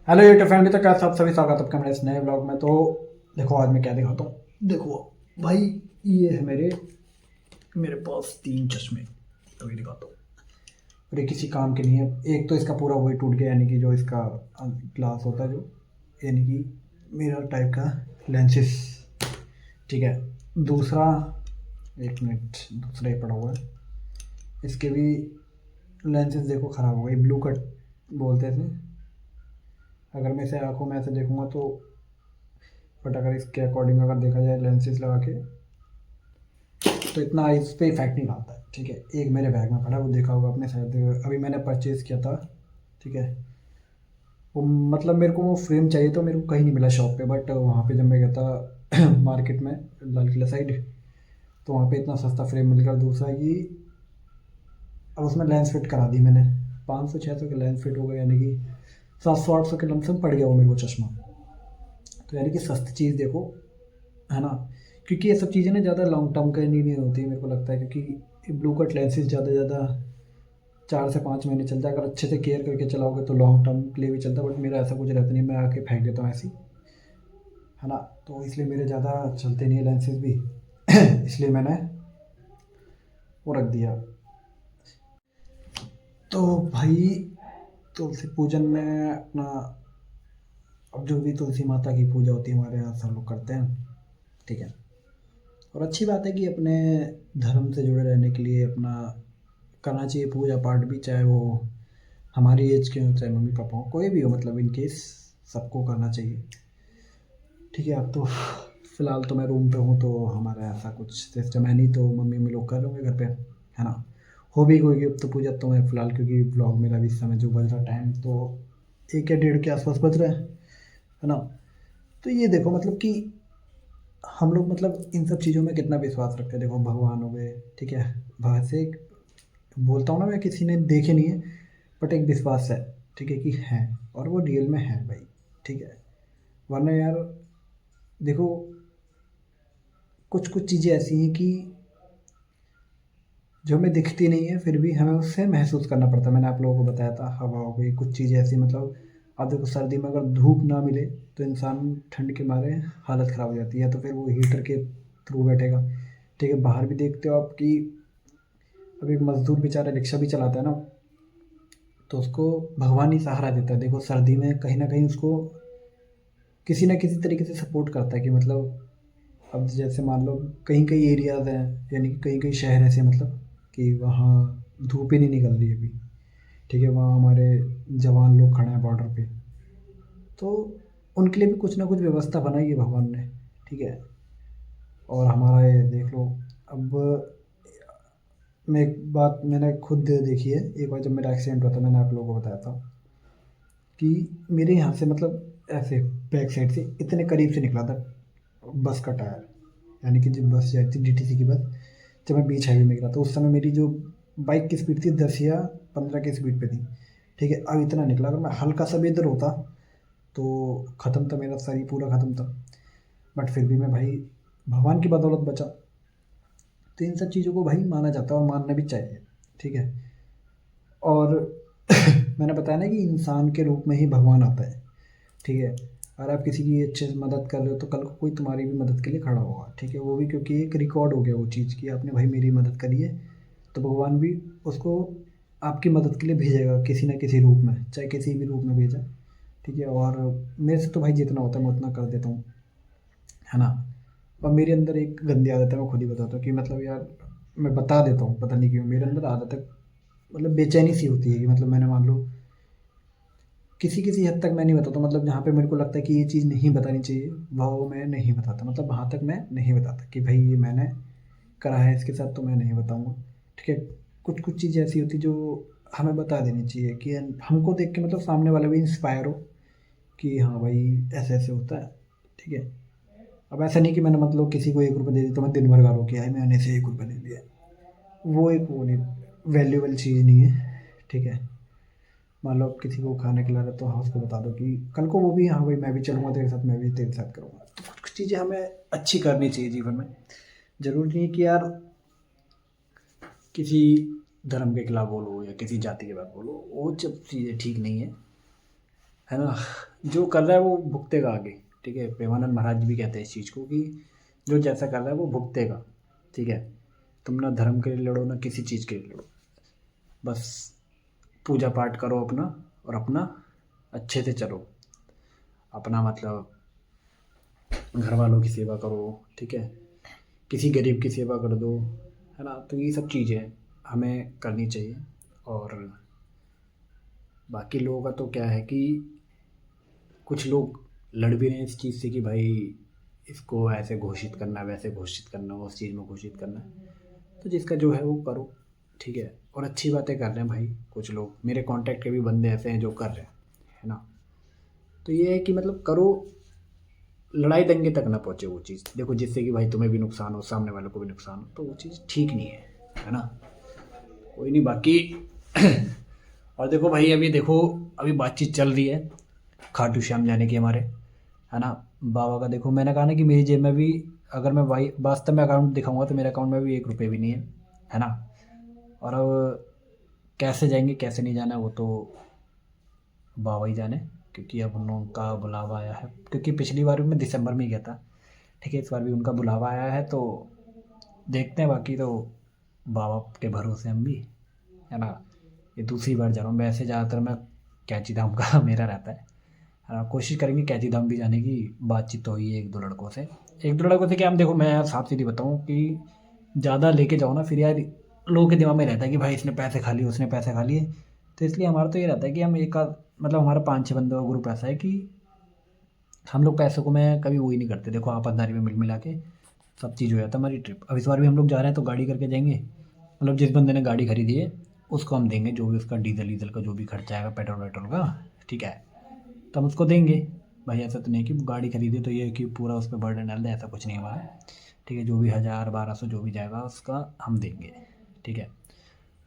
Hello YouTube family, तो क्या सब सभी स्वागत है आपका मेरे इस नए ब्लॉग में। तो देखो आज मैं क्या दिखाता हूँ। देखो भाई, ये है मेरे मेरे पास 3 चश्मे। तो ये दिखाता हूँ और ये किसी काम के नहीं है। एक तो इसका पूरा वही टूट गया, यानी कि जो इसका ग्लास होता है, जो यानी कि मिरर टाइप का लेंसेस। ठीक है। दूसरा, एक मिनट, दूसरा ही पड़ा हुआ है। इसके भी लेंसेस देखो ख़राब हो गए, ब्लू कट बोलते हैं इसे। अगर मैं इसे आंखों में ऐसे देखूँगा तो, बट अगर इसके अकॉर्डिंग अगर देखा जाए लेंसेज लगा के, तो इतना आइज़ पे इफेक्ट नहीं आता है। ठीक है। एक मेरे बैग में पड़ा है, वो देखा होगा आपने शायद, अभी मैंने परचेज़ किया था। ठीक है। वो मतलब मेरे को वो फ्रेम चाहिए, तो मेरे को कहीं नहीं मिला शॉप पे, बट वहाँ पे जब मैं गया था मार्केट में, लाल किला साइड, तो वहाँ पे इतना सस्ता फ्रेम मिल गया। दूसरा कि अब उसमें लेंस फिट करा दी मैंने, 500-600 के लेंस फिट हो गए, यानी कि 700-800 के लमसम पड़ गया वो मेरे को चश्मा। तो यानी कि सस्ती चीज़ देखो, है ना। क्योंकि ये सब चीज़ें ना ज़्यादा लॉन्ग टर्म के लिए नहीं होती मेरे को लगता है, क्योंकि ब्लू कट लेंसेज ज़्यादा से ज़्यादा 4 से 5 महीने चलता है। अगर अच्छे से केयर करके चलाओगे तो लॉन्ग टर्म के लिए भी चलता है, बट मेरा ऐसा कुछ रहता नहीं, मैं आके फेंक देता हूँ ऐसे ही, है ना। तो इसलिए मेरे ज़्यादा चलते नहीं है लेंसेज भी इसलिए मैंने वो रख दिया। तो भाई, तुलसी पूजन में अपना, अब जो भी तुलसी माता की पूजा होती है हमारे यहाँ सब लोग करते हैं। ठीक है। और अच्छी बात है कि अपने धर्म से जुड़े रहने के लिए अपना करना चाहिए पूजा पाठ भी, चाहे वो हमारी एज के हो चाहे मम्मी पापा हो, कोई भी हो, मतलब इन केस सबको करना चाहिए। ठीक है। अब तो फ़िलहाल तो मैं रूम पे हूँ, तो हमारा ऐसा कुछ सिस्टम है नहीं, तो मम्मी मम्मी लोग कर रहे होंगे घर पे, है ना। हो भी कोई अब तो पूजा, तो मैं फ़िलहाल, क्योंकि ब्लॉग मेरा भी इस समय जो बज रहा टाइम, तो 1 या 1:30 के आसपास बज रहा है ना। तो ये देखो मतलब कि हम लोग मतलब इन सब चीज़ों में कितना विश्वास रखते हैं। देखो भगवान हो गए, ठीक है, बाहर से एक बोलता हूँ ना मैं, किसी ने देखे नहीं है, बट एक विश्वास है, ठीक है, कि है, और वो रियल में है भाई। ठीक है। वरना यार देखो, कुछ कुछ चीज़ें ऐसी हैं कि जो हमें दिखती नहीं है, फिर भी हमें उससे महसूस करना पड़ता है। मैंने आप लोगों को बताया था, हवा हो गई, कुछ चीज़ें ऐसी, मतलब अब देखो सर्दी में अगर धूप ना मिले तो इंसान ठंड के मारे हालत ख़राब हो जाती है, तो फिर वो हीटर के थ्रू बैठेगा। ठीक है। बाहर भी देखते हो आप कि अब एक मज़दूर बेचारा रिक्शा भी चलाता है ना, तो उसको भगवान ही सहारा देता है। देखो सर्दी में कहीं न कहीं उसको किसी न किसी तरीके से सपोर्ट करता है, कि मतलब अब जैसे मान लो कहीं कहीं एरियाज़ हैं, यानी कि कहीं कहीं शहर ऐसे, मतलब कि वहाँ धूप ही नहीं निकल रही है अभी। ठीक है। वहाँ हमारे जवान लोग खड़े हैं बॉर्डर पे, तो उनके लिए भी कुछ ना कुछ व्यवस्था बनाई है भगवान ने। ठीक है। और हमारा ये देख लो, अब मैं एक बात मैंने खुद देखी है। एक बार जब मेरा एक्सीडेंट हुआ था, मैंने आप लोगों को बताया था कि मेरे यहाँ से मतलब ऐसे बैक साइड से इतने करीब से निकला था बस का टायर, यानी कि जब बस जाती थी डीटीसी की बस, जब मैं बीच हाईवे में गिरा, तो उस समय मेरी जो बाइक की स्पीड थी 10 या 15 की स्पीड पे थी। ठीक है। अब इतना निकला, अगर मैं हल्का सा भी इधर होता तो ख़त्म था, मेरा शरीर पूरा ख़त्म था। बट फिर भी मैं भाई भगवान की बदौलत बचा। तो इन सब चीज़ों को भाई माना जाता है और मानना भी चाहिए। ठीक है। और मैंने बताया ना कि इंसान के रूप में ही भगवान आता है। ठीक है। अगर आप किसी की अच्छे से मदद कर रहे हो, तो कल को कोई तुम्हारी भी मदद के लिए खड़ा होगा। ठीक है। वो भी क्योंकि एक रिकॉर्ड हो गया वो चीज़ कि आपने भाई मेरी मदद करी है, तो भगवान भी उसको आपकी मदद के लिए भेजेगा किसी न किसी रूप में, चाहे किसी भी रूप में भेजा। ठीक है। और मेरे से तो भाई जितना होता है मैं उतना कर देता हूँ, है ना। और मेरे अंदर एक गंदी आदत है, मैं खुद ही बताता हूँ कि मतलब यार, मैं बता देता हूँ पता नहीं क्यों मेरे अंदर आदत है, मतलब बेचैनी सी होती है कि मतलब मैंने मान लो किसी किसी हद तक मैं नहीं बताता, मतलब जहाँ पे मेरे को लगता है कि ये चीज़ नहीं बतानी चाहिए, वो मैं नहीं बताता, मतलब वहाँ तक मैं नहीं बताता कि भाई ये मैंने करा है इसके साथ, तो मैं नहीं बताऊँगा। ठीक है। कुछ कुछ चीज़ें ऐसी होती जो हमें बता देनी चाहिए, कि हमको देख के मतलब सामने वाला भी इंस्पायर हो कि हाँ भाई ऐसे ऐसे होता है। ठीक है। अब ऐसा नहीं कि मैंने मतलब किसी को 1 रुपये दे दी तो मैं दिन भर गारो किया है मैंने इसे 1 रुपये दे दिया, वो एक वो नहीं वैल्यूबल चीज़ नहीं है। ठीक है। मान लो आप किसी को खाना खिला रहे हो, तो हाँ उसको बता दो कि कल को वो भी, हाँ भाई मैं भी चलूँगा तेरे साथ, मैं भी तेरे साथ करूँगा। तो कुछ कुछ चीज़ें हमें अच्छी करनी चाहिए जीवन में। ज़रूरी नहीं कि यार किसी धर्म के खिलाफ बोलो या किसी जाति के बाद बोलो, वो सब चीज़ें ठीक नहीं है, है ना। जो कर रहा है वो भुगतेगा आगे, ठीक है। प्रेमानंद महाराज भी कहते हैं इस चीज़ को कि जो जैसा कर रहा है वो भुगतेगा, ठीक है। तुम ना धर्म के लिए लड़ो ना किसी चीज़ के लिए लड़ो, बस पूजा पाठ करो अपना, और अपना अच्छे से चलो, अपना मतलब घर वालों की सेवा करो, ठीक है। किसी गरीब की सेवा कर दो, है ना। तो ये सब चीज़ें हमें करनी चाहिए। और बाकी लोगों का तो क्या है कि कुछ लोग लड़ भी रहे हैं इस चीज़ से कि भाई इसको ऐसे घोषित करना, वैसे घोषित करना, उस चीज़ में घोषित करना। तो जिसका जो है वो करो, ठीक है। और अच्छी बातें कर रहे हैं भाई, कुछ लोग मेरे कांटेक्ट के भी बंदे ऐसे हैं जो कर रहे हैं, है ना। तो ये है कि मतलब करो, लड़ाई दंगे तक ना पहुँचे वो चीज़, देखो जिससे कि भाई तुम्हें भी नुकसान हो, सामने वालों को भी नुकसान हो, तो वो चीज़ ठीक नहीं है ना। कोई नहीं, बाकी और देखो भाई, अभी देखो, अभी बातचीत चल रही है खाटू श्याम जाने की हमारे, है ना। बाबा का देखो, मैंने कहा ना कि मेरी जेब में भी, अगर मैं भाई वास्तव में अकाउंट दिखाऊंगा तो मेरे अकाउंट में भी 1 रुपये भी नहीं है ना। और अब कैसे जाएंगे कैसे नहीं जाना वो तो बाबा ही जाने, क्योंकि अब उनका बुलावा आया है। क्योंकि पिछली बार भी मैं दिसंबर में ही गया था, ठीक है। इस बार भी उनका बुलावा आया है, तो देखते हैं। बाकी तो बाबा के भरोसे हम भी, है ना। ये दूसरी बार जा रहा हूँ, वैसे ज़्यादातर मैं कैंची धाम का मेरा रहता है। कोशिश करेंगे कैंची धाम भी जाने की। बातचीत तो हुई है एक दो लड़कों से, क्या, हम देखो मैं यार साफ सीधी बताऊँ कि ज़्यादा लेके जाओ ना फिर यार लोगों के दिमाग में रहता है कि भाई इसने पैसे खा लिए, उसने पैसे खा लिए। तो इसलिए हमारा तो ये रहता है कि हम एक आध, मतलब हमारा 5-6 बंदों का ग्रुप ऐसा है कि हम लोग पैसों को मैं कभी वो ही नहीं करते। देखो आपसदारी में मिल मिला के सब चीज़ हो जाता है हमारी ट्रिप। अब इस बार भी हम लोग जा रहे हैं तो गाड़ी करके जाएंगे, मतलब जिस बंदे ने गाड़ी खरीदी है उसको हम देंगे जो भी उसका डीजल का जो भी खर्चा आएगा, पेट्रोल वेट्रोल का, ठीक है। तो हम उसको देंगे भाई। ऐसा तो नहीं कि गाड़ी खरीदे तो ये है कि पूरा उस पर बर्डन डाल दे, ऐसा कुछ नहीं हमारा, ठीक है। जो भी 1000-1200 जो भी जाएगा उसका हम देंगे, ठीक है।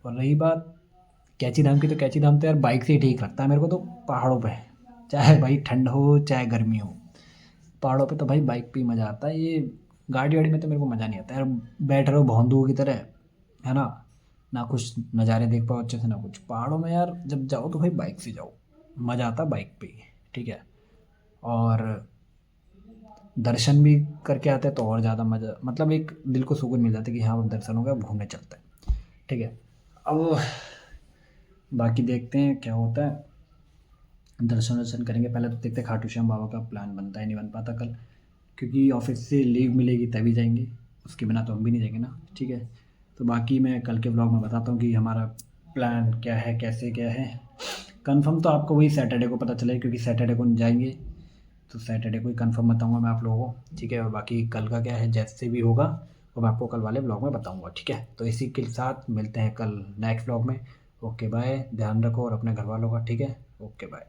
और रही बात कैंची धाम की, तो कैंची धाम तो यार बाइक से ही ठीक लगता है मेरे को तो। पहाड़ों पे चाहे भाई ठंड हो चाहे गर्मी हो, पहाड़ों पे तो भाई बाइक पे ही मज़ा आता है। ये गाड़ी वाड़ी में तो मेरे को मज़ा नहीं आता यार, बैठ रहे हो भौंदुओं की तरह, है ना। ना कुछ नज़ारे देख पाओ अच्छे से, ना कुछ। पहाड़ों में यार जब जाओ तो भाई बाइक से जाओ, मज़ा आता है बाइक पे ही, ठीक है। और दर्शन भी करके आते हैं तो और ज़्यादा मज़ा, मतलब एक दिल को सुकून मिल जाता है कि हाँ अब दर्शन हो गया, अब घूमने चलते हैं, ठीक है। अब बाकी देखते हैं क्या होता है, दर्शन वर्शन करेंगे। पहले तो देखते हैं खाटू श्याम बाबा का प्लान बनता है नहीं बन पाता कल, क्योंकि ऑफिस से लीव मिलेगी तभी जाएंगे, उसके बिना तो हम भी नहीं जाएंगे ना, ठीक है। तो बाकी मैं कल के ब्लॉग में बताता हूँ कि हमारा प्लान क्या है, कैसे क्या है। कंफर्म तो आपको वही सैटरडे को पता चलेगा, क्योंकि सैटरडे को जाएंगे, तो सैटरडे को ही कंफर्म बताऊँगा मैं आप लोगों को, ठीक है। और बाकी कल का क्या है जैसे भी होगा वो मैं आपको कल वाले ब्लॉग में बताऊँगा, ठीक है। तो इसी के साथ मिलते हैं कल नेक्स्ट ब्लॉग में। ओके बाय, ध्यान रखो और अपने घर वालों का, ठीक है। Okay bye.